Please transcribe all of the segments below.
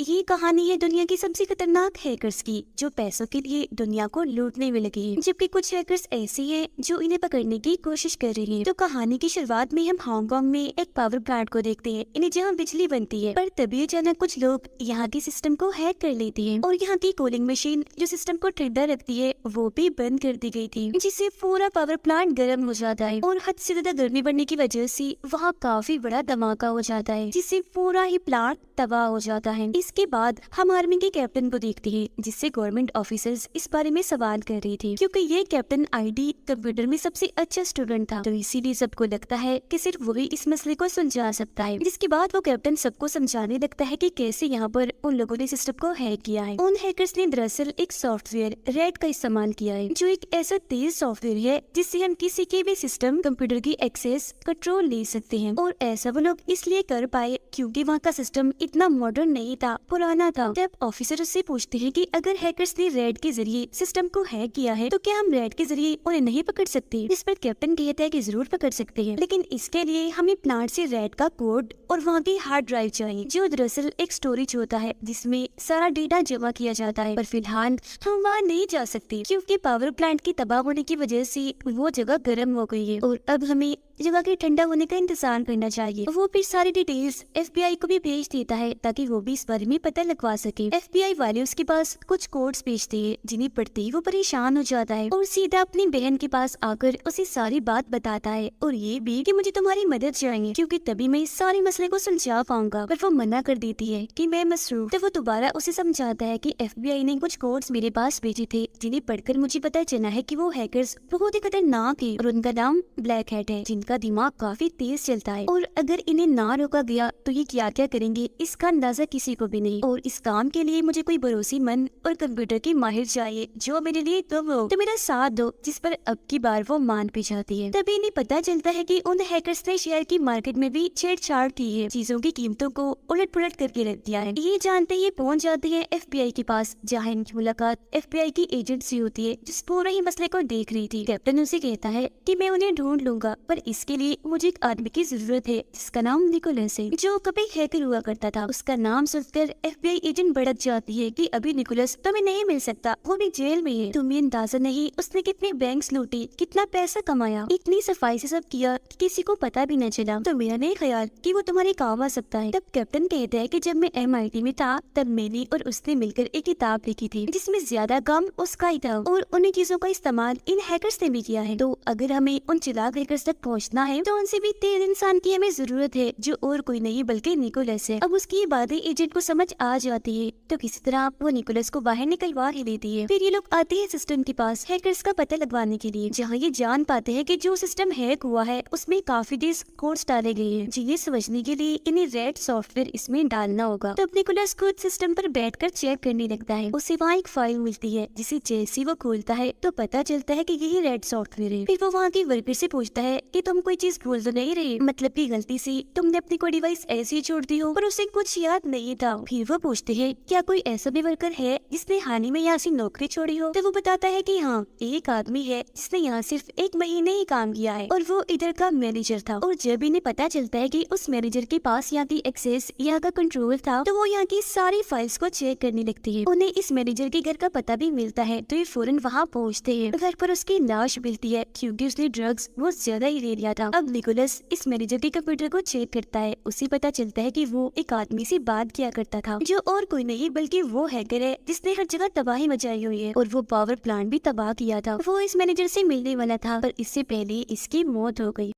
ये कहानी है दुनिया की सबसे खतरनाक हैकर्स की, जो पैसों के लिए दुनिया को लूटने में लगे हैं, जबकि कुछ हैकर्स ऐसे हैं जो इन्हें पकड़ने की कोशिश कर रहे हैं। तो कहानी की शुरुआत में हम हांगकांग में एक पावर प्लांट को देखते हैं, इन्हें जहाँ बिजली बनती है, पर तभी अचानक कुछ लोग यहाँ के सिस्टम को हैक कर लेते हैं और यहाँ की कूलिंग मशीन जो सिस्टम को ठंडा रखती है वो भी बंद कर दी गई थी, जिससे पूरा पावर प्लांट गर्म हो जाता है और हद से ज्यादा गर्मी बढ़ने की वजह से वहाँ काफी बड़ा धमाका हो जाता है, जिससे पूरा ही प्लांट तबाह हो जाता है। इसके बाद हम आर्मी के कैप्टन को देखते हैं, जिससे गवर्नमेंट ऑफिसर्स इस बारे में सवाल कर रहे थे, क्योंकि ये कैप्टन आईडी कंप्यूटर में सबसे अच्छा स्टूडेंट था, तो इसीलिए सबको लगता है कि सिर्फ वही इस मसले को सुलझा सकता है। जिसके बाद वो कैप्टन सबको समझाने लगता है कि कैसे यहाँ पर उन लोगों ने सिस्टम को हैक किया है। उन हैकर्स ने दरअसल एक सॉफ्टवेयर रेड का इस्तेमाल किया है, जो एक ऐसा तेज सॉफ्टवेयर है जिससे हम किसी के भी सिस्टम कंप्यूटर की एक्सेस कंट्रोल ले सकते हैं। और ऐसा वो लोग इसलिए कर पाए क्योंकि वहाँ का सिस्टम इतना मॉडर्न नहीं था, पुराना था। जब ऑफिसर उससे पूछते हैं कि अगर हैकर्स ने रेड के जरिए सिस्टम को हैक किया है तो क्या हम रेड के जरिए उन्हें नहीं पकड़ सकते? इस पर कैप्टन कहता है कि जरूर पकड़ सकते हैं, लेकिन इसके लिए हमें प्लांट से रेड का कोड और वहाँ की हार्ड ड्राइव चाहिए, जो दरअसल एक स्टोरेज होता है जिसमें सारा डेटा जमा किया जाता है। पर फिलहाल हम वहाँ नहीं जा सकते क्योंकि पावर प्लांट की तबाह होने की वजह से वो जगह गर्म हो गई है और अब हमें जगह के ठंडा होने का इंतजार करना चाहिए। वो फिर सारी डिटेल्स एफबीआई को भी भेज देता है ताकि वो भी इस बारे में पता लगवा सके। एफबीआई वाले उसके पास कुछ कोड्स भेजते हैं, जिन्हें पढ़ते ही वो परेशान हो जाता है और सीधा अपनी बहन के पास आकर उसे सारी बात बताता है और ये भी कि मुझे तुम्हारी मदद चाहिए क्योंकि तभी मैं इस सारे मसले को सुलझा पाऊंगा। पर वो मना कर देती है कि मैं मसरूफ। तो वो दोबारा उसे समझाता है कि एफबीआई ने कुछ कोड्स मेरे पास भेजे थे, जिन्हें पढ़कर मुझे पता चला है कि वो हैकर्स बहुत ही खतरनाक है और उनका नाम ब्लैक हैट है, जिनका दिमाग काफी तेज चलता है और अगर इन्हें ना रोका गया तो ये क्या क्या करेंगे इसका अंदाजा किसी को भी नहीं। और इस काम के लिए मुझे कोई भरोसेमंद और कंप्यूटर की माहिर चाहिए जो मेरे लिए तुम हो, तो मेरा साथ दो। जिस पर अब की बार वो मान भी जाती है। तभी इन्हें पता चलता है कि उन हैकर्स ने शेयर की मार्केट में भी छेड़छाड़ की है, चीजों की कीमतों को उलट पुलट करके रख दिया है। ये जानते ही पहुंच जाते हैं एफबीआई के पास, जहाँ इनकी मुलाकात एफबीआई की एजेंट से होती है, जिस पूरे ही मसले को देख रही थी। कैप्टन उसे कहता है कि मैं उन्हें ढूंढ लूंगा, पर इसके लिए मुझे एक आदमी की जरूरत है जिसका नाम निकोलस है, जो कभी हैकर हुआ करता था। उसका नाम सुनकर एफबीआई एजेंट भड़क जाती है कि अभी निकोलस तुम्हें नहीं मिल सकता, वो भी जेल में है। तुम्हें अंदाजा नहीं उसने कितने बैंक्स लूटे, कितना पैसा कमाया, इतनी सफाई से सब किया कि किसी को पता भी न चला। तो मेरा नहीं ख्याल कि वो तुम्हारे काम आ सकता है। तब कैप्टन कहता है कि जब मैं MIT में था तब मैंने और उसने मिलकर एक किताब लिखी थी जिसमें ज्यादा काम उसका ही था और उन्हीं चीजों का इस्तेमाल इन हैकर्स ने भी किया है। तो अगर हमें उन चिराग हैकर्स तक पहुँचना है तो उनसे भी तेज इंसान की हमें जरूरत है, जो और कोई नहीं बल्कि निकोलस है। अब उसकी ये बातें एजेंट को समझ आ जाती है, तो किसी तरह वो निकोलस को बाहर निकलवा ही लेती है। फिर ये लोग आते हैं सिस्टम के पास हैकर्स का पता लगवाने के लिए, जहाँ ये जान पाते हैं कि जो सिस्टम हैक हुआ है उसमें काफी तेज कोड्स डाले गए हैं, जिन्हें समझने के लिए इन्हें रेड सॉफ्टवेयर इसमें डालना होगा। तो निकोलस खुद सिस्टम पर बैठकर चेक करने लगता है। उसे वहाँ एक फाइल मिलती है, जिसे जैसे वो खोलता है तो पता चलता है कि यही रेड सॉफ्टवेयर है। फिर वो वहाँ की वर्कर से पूछता है कि तुम कोई चीज भूल तो नहीं रहे, मतलब की गलती से तुमने अपनी कोई डिवाइस ऐसे ही छोड़ दी हो पर उसे कुछ याद नहीं था। फिर वो पूछते हैं क्या कोई ऐसा भी वर्कर है जिसने हाल ही में यहाँ से नौकरी छोड़ी हो? तो वो बताता है कि हाँ, एक आदमी है जिसने यहाँ सिर्फ 1 महीने ही काम किया है और वो इधर का मैनेजर था। और जब इन्हें पता चलता है कि उस मैनेजर के पास यहाँ की एक्सेस, यहाँ का कंट्रोल था, तो वो यहाँ की सारी फाइल्स को चेक करने लगती है। उन्हें इस मैनेजर के घर का पता भी मिलता है, तो ये फौरन वहाँ पहुँचते हैं। घर पर उसकी लाश मिलती है क्योंकि उसने ड्रग्स बहुत ज्यादा ही ले लिया था। अब निकोलस इस मैनेजर के कंप्यूटर को चेक करता है, उसे पता चलता है कि वो एक आदमी से बात किया करता था, जो और कोई नहीं बल्कि वो हैकर है जिसने हर जगह तबाही मचाई हुई है और वो पावर प्लांट भी तबाह किया था। वो इस मैनेजर से मिलने वाला था, पर इससे पहले इसकी मौत हो गई।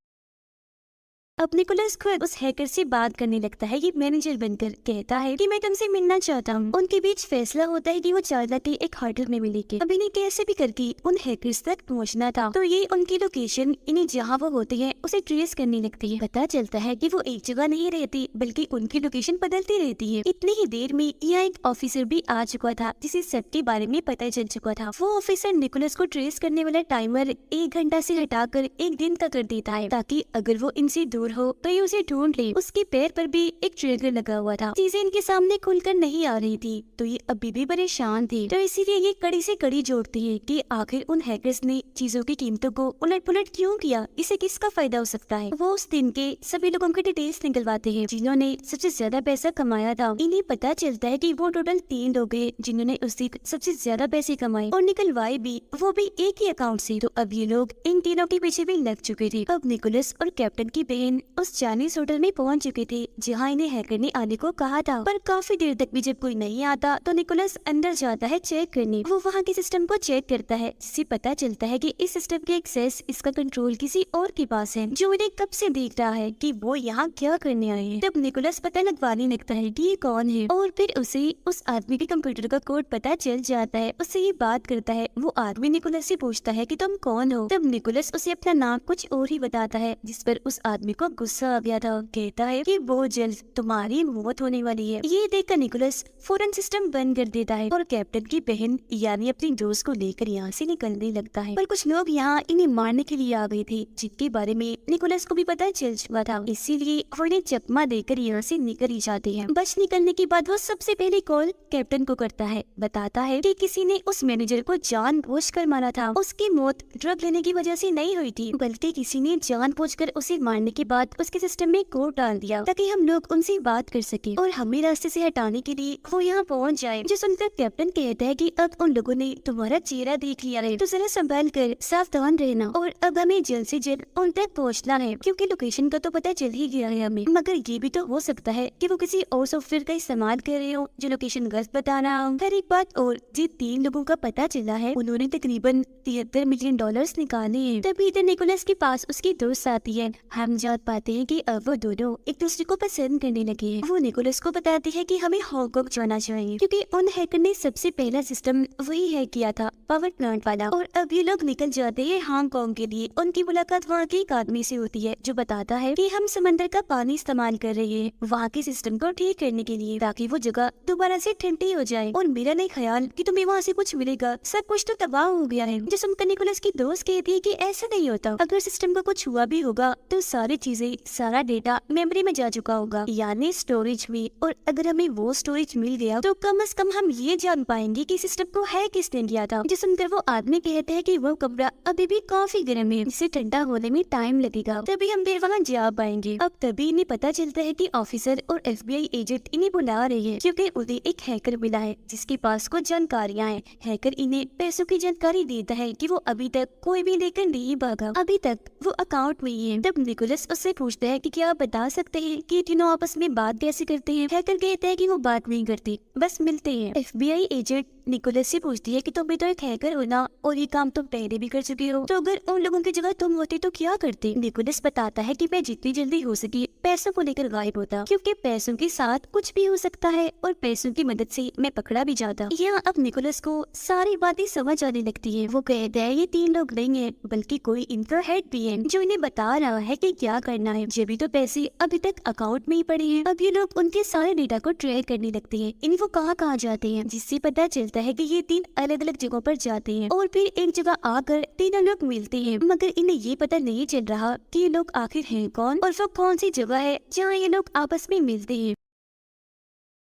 अब निकोलस खुद उस हैकर से बात करने लगता है। ये मैनेजर बनकर कहता है कि मैं तुमसे मिलना चाहता हूँ। उनके बीच फैसला होता है कि वो चार्ला के एक होटल में मिलेंगे। अब इन्हें कैसे भी करके उन हैकर्स तक पहुँचना था, तो ये उनकी लोकेशन इन्हें जहाँ वो होते हैं उसे ट्रेस करने लगती है। पता चलता है कि वो एक जगह नहीं रहती बल्कि उनकी लोकेशन बदलती रहती है। इतनी ही देर में यहाँ एक ऑफिसर भी आ चुका था, जिसे सबके बारे में पता चल चुका था। वो ऑफिसर निकोलस को ट्रेस करने वाला टाइमर 1 घंटा से हटाकर 1 दिन का कर देता है, ताकि अगर वो इनसे दूर हो तो ये उसे ढूंढ ले। उसके पैर पर भी एक ट्रिगर लगा हुआ था। चीजें इनके सामने खुलकर नहीं आ रही थी तो ये अभी भी परेशान थे। तो इसीलिए ये कड़ी से कड़ी जोड़ते हैं कि आखिर उन हैकर्स ने चीजों की कीमतों को उलट पुलट क्यों किया, इसे किसका फायदा हो सकता है। वो उस दिन के सभी लोगों के डिटेल्स निकलवाते हैं जिन्होंने सबसे ज्यादा पैसा कमाया था। इन्हें पता चलता है कि वो टोटल 3 लोग हैं जिन्होंने उस दिन सबसे ज्यादा पैसे कमाए और निकलवाए भी, वो भी एक ही अकाउंट से। तो अब ये लोग इन तीनों के पीछे भी लग चुके थे। अब निकोलस और कैप्टन की बहन उस चाइनीज होटल में पहुंच चुके थे जहां इन्हें हैकर ने आने को कहा था। पर काफी देर तक भी जब कोई नहीं आता तो निकोलस अंदर जाता है चेक करने। वो वहाँ के सिस्टम को चेक करता है जिससे पता चलता है कि इस सिस्टम के एक्सेस, इसका कंट्रोल किसी और के पास है जो इन्हें कब से देख रहा है कि वो यहाँ क्या करने आए हैं। तब निकोलस पता लगवाने लगता है कि ये कौन है और फिर उसे उस आदमी के कंप्यूटर का कोड पता चल जाता है। उससे ये बात करता है। वो आदमी निकोलस से पूछता है कि तुम कौन हो। तब निकोलस उसे अपना नाम कुछ और ही बताता है जिस पर उस आदमी को गुस्सा आ गया था। कहता है कि वो जल्द तुम्हारी मौत होने वाली है। ये देखकर निकोलस फौरन सिस्टम बंद कर देता है और कैप्टन की बहन यानी अपनी दोस्त को लेकर यहाँ से निकलने लगता है। पर कुछ लोग यहाँ इन्हें मारने के लिए आ गए थे जिनके बारे में निकोलस को भी पता चल चुका था, इसीलिए वो इन्हें चकमा देकर यहाँ से निकल ही जाते हैं। बच निकलने के बाद वो सबसे पहले कॉल कैप्टन को करता है। बताता है कि किसी ने उस मैनेजर को जानबूझकर मारा था। उसकी मौत ड्रग लेने की वजह से नहीं हुई थी बल्कि किसी ने जानबूझकर उसे मारने के बाद उसके सिस्टम में कोड डाल दिया ताकि हम लोग उनसे बात कर सके और हमें रास्ते से हटाने के लिए वो यहाँ पहुँच जाए। जो सुनकर कैप्टन कहता है कि अब उन लोगों ने तुम्हारा चेहरा देख लिया है तो जरा संभाल कर सावधान रहना और अब हमें जल्द से जल्द उन तक पहुँचना है क्योंकि लोकेशन का तो पता चल ही गया है हमें। मगर ये भी तो हो सकता है कि वो किसी और सॉफ्टवेयर का इस्तेमाल कर रहे हो जो लोकेशन गलत बता रहा हो। हर एक बात और जिन 3 लोगों का पता चला है उन्होंने तकरीबन $73 मिलियन निकाले हैं। तभी इधर निकोलस के पास उसकी दोस्त आती है। हम जान पाते हैं कि अब वो दोनों एक दूसरे को पसंद करने लगे हैं। वो निकोलस को बताती है कि हमें हांगकांग जाना चाहिए क्योंकि उन हैकर ने सबसे पहला सिस्टम वही हैक किया था, पावर प्लांट वाला। और अब ये लोग निकल जाते हैं हांगकांग के लिए। उनकी मुलाकात वहाँ के एक आदमी से होती है जो बताता है कि हम समंदर का पानी इस्तेमाल कर रहे हैं वहाँ के सिस्टम को ठीक करने के लिए ताकि वो जगह दोबारा से ठंडी हो जाए। और मेरा नहीं ख्याल कि तुम्हें वहाँ से कुछ मिलेगा, सब कुछ तो तबाह हो गया है। जो सुनकर निकोलस की दोस्त कहती है कि ऐसा नहीं होता, अगर सिस्टम को कुछ हुआ भी होगा तो सारी चीजें, सारा डेटा मेमोरी में जा चुका होगा यानी स्टोरेज में। और अगर हमें वो स्टोरेज मिल गया तो कम से कम हम ये जान पाएंगे कि सिस्टम को है किसने किया था। जो सुनकर वो आदमी कहते हैं कि वो कमरा अभी भी काफी गर्म है, इसे ठंडा होने में टाइम लगेगा, तभी हम फिर वहाँ जा पाएंगे। अब तभी इन्हें पता चलता है कि ऑफिसर और FBI एजेंट इन्हें बुला रहे हैं क्योंकि उन्हें एक हैकर मिला है जिसके पास कुछ जानकारियाँ हैं। हैकर इन्हें पैसों की जानकारी देता है कि वो अभी तक कोई भी लेकर नहीं भागा, अभी तक वो अकाउंट में ही है। तब निकोलस उससे पूछता है कि क्या आप बता सकते हैं कि तीनों आपस में बात कैसे करते हैं। हैकर कहता है कि वो बात नहीं करते, बस मिलते हैं। FBI एजेंट निकोलस से पूछती है कि तुम भी तो एक हैकर हो ना और ये काम तुम पहले भी कर चुके हो, तो अगर उन लोगों की जगह तुम होते तो क्या करते। निकोलस बताता है कि मैं जितनी जल्दी हो सके पैसों को लेकर गायब होता क्योंकि पैसों के साथ कुछ भी हो सकता है और पैसों की मदद से मैं पकड़ा भी जाता। यहाँ अब निकोलस को सारी बातें समझ आने लगती है। वो कहता है ये 3 लोग नहीं है बल्कि कोई इनका हेड भी है जो इन्हें बता रहा है कि क्या करना है। जब भी तो पैसे अभी तक अकाउंट में ही पड़े हैं। अब ये लोग उनके सारे डेटा को ट्रैक करने लगते हैं, इन वो कहाँ जाते हैं, जिससे पता चलता है कि ये 3 अलग अलग जगहों पर जाते हैं और फिर एक जगह आकर तीनों लोग मिलते हैं। मगर इन्हें ये पता नहीं चल रहा कि ये लोग आखिर हैं कौन और वो कौन सी जगह है जहाँ ये लोग आपस में मिलते हैं।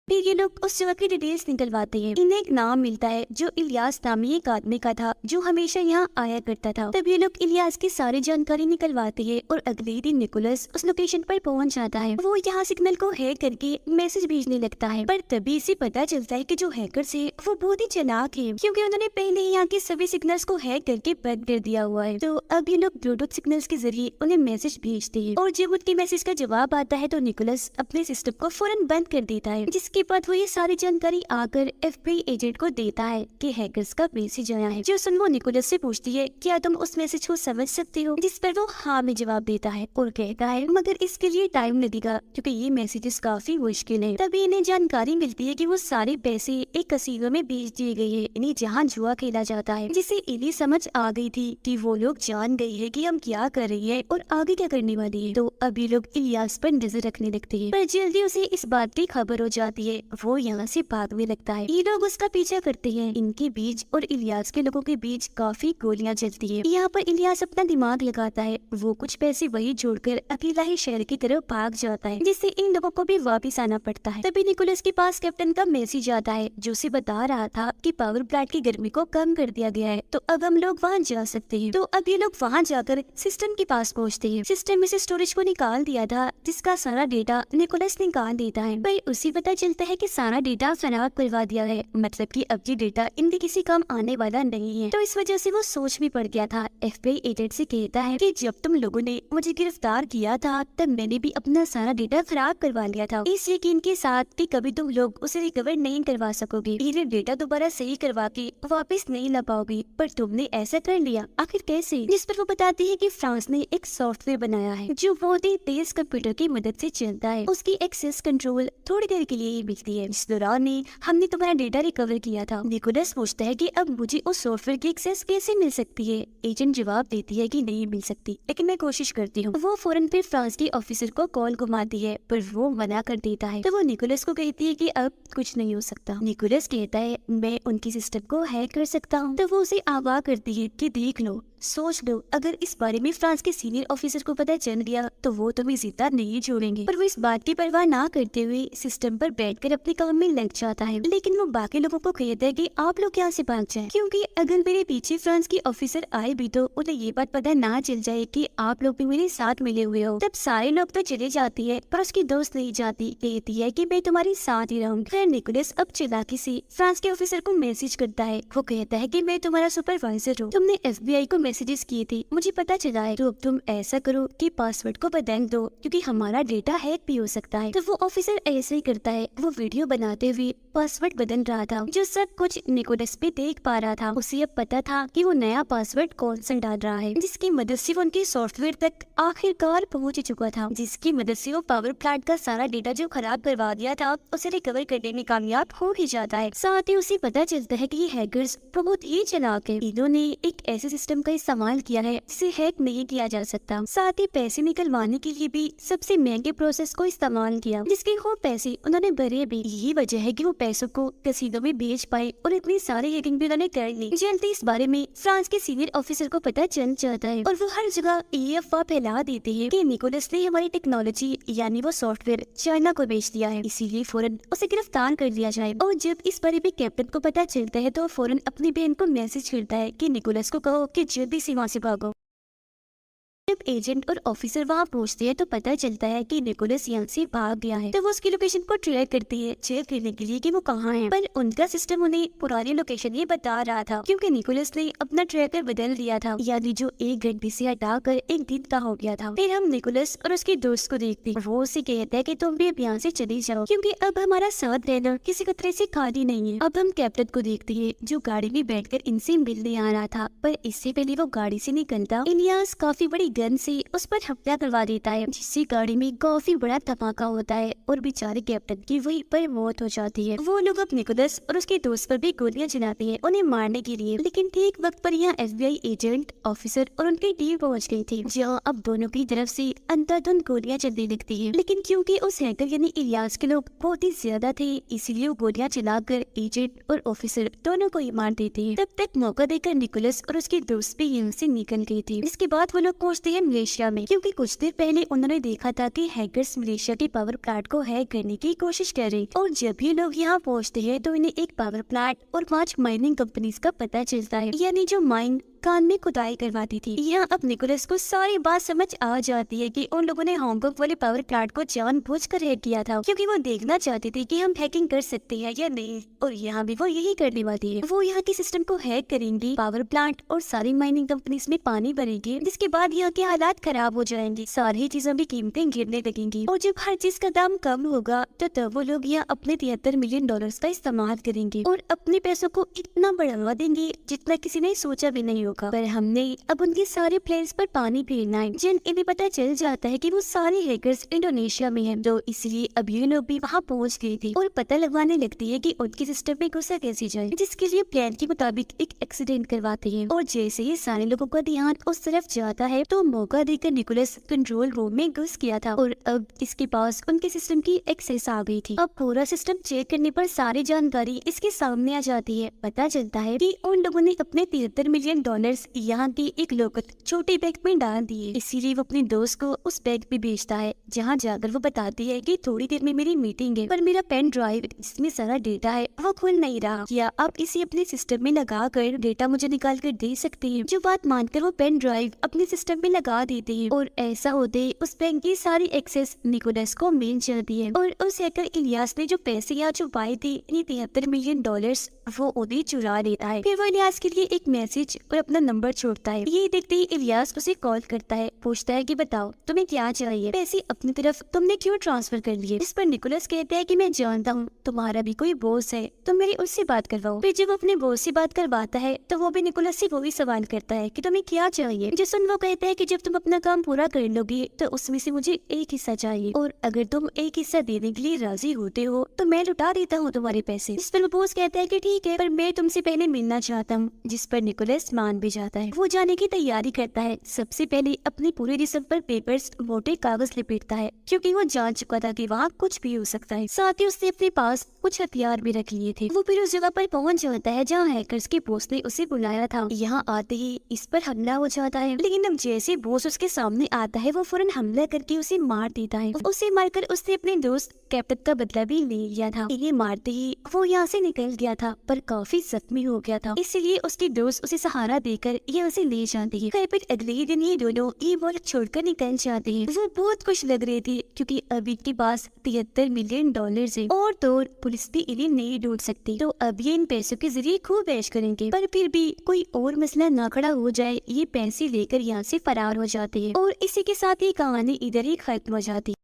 फिर ये लोग उस जगह की डिटेल्स निकलवाते हैं। इन्हें एक नाम मिलता है जो इलियास नामी एक आदमी का था जो हमेशा यहाँ आया करता था। तब ये लोग इलियास की सारी जानकारी निकलवाते हैं और अगले दिन निकोलस उस लोकेशन पर पहुँच जाता है। वो यहाँ सिग्नल को हैक करके मैसेज भेजने लगता है। पर तभी इसे पता चलता है कि जो हैकर्स है वो बहुत ही चालाक है क्योंकि उन्होंने पहले ही यहाँ के सभी सिग्नल्स को हैक करके बंद कर दिया हुआ है। तो अब ये लोग ब्लूटूथ सिग्नल्स के जरिए उन्हें मैसेज भेजते हैं और जब उनके मैसेज का जवाब आता है तो निकोलस अपने सिस्टम को फौरन बंद कर देता है। जिसके बाद वो ये सारी जानकारी आकर FBI एजेंट को देता है कि हैकर्स का मैसेज आया है। जो सुन वो निकोलस से पूछती है क्या तुम उस मैसेज को समझ सकते हो, जिस पर वो हाँ में जवाब देता है और कहता है मगर इसके लिए टाइम लगेगा क्योंकि ये मैसेजेस काफी मुश्किल है। तभी इन्हें जानकारी मिलती है कि वो सारे पैसे एक कसीनो में भेज दिए गए हैं, इन्हें जहाँ जुआ खेला जाता है, जिसे इन्हें समझ आ गई थी कि वो लोग जान गए हैं कि हम क्या कर रहे हैं और आगे क्या करने वाले हैं। तो अभी लोग इलियास पर नजर रखने लगते हैं पर जल्दी उसे इस बात की खबर हो जाती होती है वो यहाँ से भागने लगता है। ये लोग उसका पीछा करते हैं। इनके बीच और इलियास के लोगों के बीच काफी गोलियां चलती है। यहाँ पर इलियास अपना दिमाग लगाता है। वो कुछ पैसे वही जोड़कर अकेला ही शहर की तरफ भाग जाता है, जिससे इन लोगों को भी वापस आना पड़ता है। तभी निकोलस के पास कैप्टन का मैसेज आता है जो उसे बता रहा था कि पावर प्लांट की गर्मी को कम कर दिया गया है, तो अब हम लोग वहाँ जा सकते हैं। तो अब ये लोग वहाँ जाकर सिस्टम के पास पहुँचते हैं। सिस्टम में से स्टोरेज को निकाल दिया था जिसका सारा डेटा निकोलस निकाल देता है, पर उसे पता चलता है कि सारा डेटा खराब करवा दिया है, मतलब कि अब ये डेटा इनके किसी काम आने वाला नहीं है। तो इस वजह से वो सोच में पड़ गया था। FBI एजेंट से कहता है कि जब तुम लोगों ने मुझे गिरफ्तार किया था तब मैंने भी अपना सारा डेटा खराब करवा लिया था, इस यकीन के साथ कि कभी तुम लोग उसे रिकवर नहीं करवा सकोगे, ये डेटा दोबारा सही करवा के वापस नहीं ला पाओगे, पर तुमने ऐसा कर लिया, आखिर कैसे? जिस पर वो बताती है कि फ्रांस ने एक सॉफ्टवेयर बनाया है जो बहुत ही तेज कंप्यूटर की मदद से चलता है। उसकी एक्सेस कंट्रोल थोड़ी देर के लिए ही मिलती है। इस दौरान हमने तुम्हारा डेटा रिकवर किया था। निकोलस पूछता है कि अब मुझे उस सॉफ्टवेयर की एक्सेस कैसे मिल सकती है? एजेंट जवाब देती है कि नहीं मिल सकती, लेकिन मैं कोशिश करती हूँ। वो फौरन फिर फ्रांस के ऑफिसर को कॉल घुमाती है, पर वो मना कर देता है। तो वो निकोलस को कहती है कि अब कुछ नहीं हो सकता। निकोलस कहता है मैं उनकी सिस्टम को हैक कर सकता हूँ। तो वो उसे आगाह करती है कि देख लो, सोच लो, अगर इस बारे में फ्रांस के सीनियर ऑफिसर को पता चल गया तो वो तुम्हें जिंदा नहीं छोड़ेंगे। पर वो इस बात की परवाह ना करते हुए सिस्टम पर बैठकर अपने काम में लग जाता है। लेकिन वो बाकी लोगों को कहता है कि आप लोग यहाँ से भाग जाएं, क्योंकि अगर मेरे पीछे फ्रांस के ऑफिसर आए भी तो उन्हें ये बात पता ना चल जाए कि आप लोग भी मेरे साथ मिले हुए हो। तब सारे लोग तो चले जाती है, पर उसकी दोस्त नहीं जाती, कहती है कि मैं तुम्हारे साथ ही रहूंगी। फिर निकोलस अब चालाकी से फ्रांस के ऑफिसर को मैसेज करता है। वो कहता है कि मैं तुम्हारा सुपरवाइजर हूँ, तुमने FBI को मैसेजेस किए थे, मुझे पता चला है, तो अब तुम ऐसा करो कि पासवर्ड को बदल दो क्योंकि हमारा डेटा हैक भी हो सकता है। तो वो ऑफिसर ऐसे ही करता है। वो वीडियो बनाते हुए पासवर्ड बदल रहा था, जो सब कुछ निकोलस पे देख पा रहा था। उसे अब पता था कि वो नया पासवर्ड कौन सा डाल रहा है, जिसकी मदद से वो उनके सॉफ्टवेयर तक आखिरकार पहुंच चुका था, जिसकी मदद से वो पावर प्लांट का सारा डेटा जो खराब करवा दिया था उसे रिकवर करने में कामयाब हो ही जाता है। साथ ही उसे पता चलता है कि ये हैकर्स बहुत ही चालाक है। इन्होंने एक ऐसे सिस्टम का इस्तेमाल किया है जिसे हैक नहीं किया जा सकता। साथ ही पैसे निकलवाने के लिए भी सबसे महंगे प्रोसेस को इस्तेमाल किया, जिसके खूब पैसे उन्होंने भरे भी। यही वजह है कि वो पैसों को कैसीनो में बेच पाए और इतनी सारी हैकिंग भी उन्होंने कर ली। जल्दी इस बारे में फ्रांस के सीनियर ऑफिसर को पता चल जाता है और वो हर जगह ये अफवाह फैला देते हैं कि निकोलस ने हमारी टेक्नोलॉजी यानी वो सॉफ्टवेयर चाइना को बेच दिया है, इसीलिए फौरन उसे गिरफ्तार कर लिया जाए। और जब इस बारे में कैप्टन को पता चलता है तो फौरन अपनी बहन को मैसेज करता है कि निकोलस को कहो कि जल्दी से वहाँ से भागो। जब एजेंट और ऑफिसर वहाँ पहुँचते हैं तो पता चलता है कि निकोलस यहाँ से भाग गया है। तो वो उसकी लोकेशन को ट्रैक करती है, चेक करने के लिए कि वो कहाँ है, पर उनका सिस्टम उन्हें पुरानी लोकेशन ही बता रहा था क्योंकि निकोलस ने अपना ट्रैकर बदल दिया था, यानी जो 1 घंटे से हटाकर 1 दिन का हो गया था। फिर हम निकोलस और उसके दोस्त को देखते हैं। वो उसे कहता है कि तुम भी अब यहाँ से चली जाओ क्योंकि अब हमारा साथ रहना किसी खतरे से खाली नहीं है। अब हम कैप्टन को देखते हैं जो गाड़ी में बैठकर इनसे मिलने आ रहा था, पर इससे पहले वो गाड़ी से निकलता इलियास काफी बड़ी गन से उस पर हमला करवा देता है, जिससे गाड़ी में काफी बड़ा धमाका होता है और बेचारे कैप्टन की वहीं पर मौत हो जाती है। वो लोग अब निकोलस और उसके दोस्त पर भी गोलियां चलाते हैं उन्हें मारने के लिए, लेकिन ठीक वक्त पर यहाँ FBI एजेंट, ऑफिसर और उनकी टीम पहुंच गई थी, जहाँ अब दोनों की तरफ से अंधाधुंध गोलियां चलने लगती है। लेकिन क्योंकि उस हैकर यानी इलियास के लोग बहुत ही ज्यादा थे, इसलिए वो गोलियां चलाकर एजेंट और ऑफिसर दोनों को ही मार देते हैं। तब तक मौका देकर निकोलस और उसके दोस्त भी यहाँ से निकल गए थे। इसके बाद वो लोग पहुंचते हैं मलेशिया में, क्योंकि कुछ देर पहले उन्होंने देखा था कि हैकर्स मलेशिया के पावर प्लांट को हैक करने की कोशिश कर रहे। और जब भी लोग यहाँ पहुंचते हैं तो इन्हें एक पावर प्लांट और 5 माइनिंग कंपनीज का पता चलता है, यानी जो माइन कान में खुदाई करवाती थी। यहाँ अब निकोलस को सारी बात समझ आ जाती है कि उन लोगों ने हांगकांग वाले पावर प्लांट को जानबूझकर हैक किया था, क्योंकि वो देखना चाहते थे कि हम हैकिंग कर सकते हैं या नहीं, और यहाँ भी वो यही करने वाली है। वो यहाँ के सिस्टम को हैक करेंगी, पावर प्लांट और सारी माइनिंग कंपनीज में पानी भरेंगे, जिसके बाद यहाँ के हालात खराब हो जाएंगे, सारी चीजों की कीमतें गिरने लगेंगी, और जब हर चीज का दाम कम होगा तो तब वो लोग यहाँ अपने $73 मिलियन का इस्तेमाल करेंगे और अपने पैसों को इतना बढ़ावा देंगे जितना किसी ने सोचा भी नहीं होगा। होगा, पर हमने अब उनके सारे प्लेन्स पर पानी फेरना है। जन इन्हें पता चल जाता है कि वो सारे हैकर्स इंडोनेशिया में हैं, तो इसलिए अब ये लोग भी वहाँ पहुँच गई थी और पता लगवाने लगती है कि उनके सिस्टम में घुसा कैसे जाए, जिसके लिए प्लान के मुताबिक एक एक्सीडेंट करवाते हैं। और जैसे ही सारे लोगों का ध्यान उस तरफ जाता है तो मौका देकर निकोलस कंट्रोल रूम में घुस गया था और अब इसके पास उनके सिस्टम की एक्सेस आ गई थी। अब पूरा सिस्टम चेक करने पर सारी जानकारी इसके सामने आ जाती है। पता चलता है कि उन लोगों ने अपने $73 मिलियन यहाँ की एक लोकत छोटे बैग में डाल दिए, इसीलिए वो अपने दोस्त को उस बैग में भेजता है, जहाँ जाकर वो बताती है कि थोड़ी देर में मेरी मीटिंग है, पर मेरा पेन ड्राइव जिसमें सारा डेटा है वो खुल नहीं रहा, क्या आप इसे अपने सिस्टम में लगा कर डेटा मुझे निकाल कर दे सकते हैं। जो बात मानकर वो पेन ड्राइव अपने सिस्टम में लगा देते हैं और ऐसा होते उस बैंक की सारी एक्सेस निकोलस को मिल जाती है और उस हैकर इलियास ने जो पैसे यहाँ छुपाए थे $73 मिलियन वो उन्हें चुरा लेता है। फिर वो इलियास के लिए एक मैसेज और अपना नंबर छोड़ता है। ये देखते ही इलियास उसे कॉल करता है, पूछता है कि बताओ तुम्हें क्या चाहिए, पैसे अपनी तरफ तुमने क्यों ट्रांसफर कर लिए। इस पर निकोलस कहता है कि मैं जानता हूँ तुम्हारा भी कोई बॉस है, तुम मेरी उससे बात करवाओ। फिर जब अपने बॉस से बात करवाता है तो वो भी निकोलस से वही सवाल करता है कि तुम्हें क्या चाहिए। जिसमें वो कहता है कि जब तुम अपना काम पूरा कर लोगे तो उसमें से मुझे एक हिस्सा चाहिए और अगर तुम एक हिस्सा देने के लिए राजी होते हो तो मैं लुटा देता हूँ तुम्हारे पैसे। इस पर वो बॉस कहता है कि ठीक है, पर मैं तुमसे पहले मिलना चाहता हूँ। जिस पर निकोलस मान भी जाता है। वो जाने की तैयारी करता है। सबसे पहले अपने पूरे जिस्म पर पेपर्स मोटे कागज लिपेटता है, क्योंकि वो जान चुका था कि वहाँ कुछ भी हो सकता है। साथ ही उसने अपने पास कुछ हथियार भी रख लिए थे। वो फिर उस जगह पर पहुंच जाता है जहाँ हैकर्स के बॉस ने उसे बुलाया था। यहाँ आते ही इस पर हमला हो जाता है, लेकिन अब जैसे बॉस उसके सामने आता है वो फौरन हमला करके उसे मार देता है। उसे मारकर उसने अपने दोस्त कैप्टन का बदला भी ले लिया था। इन्हें मारते ही वो यहाँ से निकल गया था, पर काफी जख्मी हो गया था, इसलिए उसके दोस्त उसे सहारा देकर ये उसे ले जाते हैं। फिर अगले ही दिन ये दोनों ये वर्ल्ड छोड़कर निकल जाते हैं। वो बहुत खुश लग रहे थे क्योंकि अब इनके पास $73 मिलियन है और तो पुलिस भी इन्हें नहीं ढूंढ सकती, तो अब ये इन पैसों के जरिए खूब ऐश करेंगे। पर फिर भी कोई और मसला ना खड़ा हो जाए, ये पैसे लेकर यहाँ से फरार हो जाते हैं और इसी के साथ ये कहानी इधर ही खत्म हो जाती है।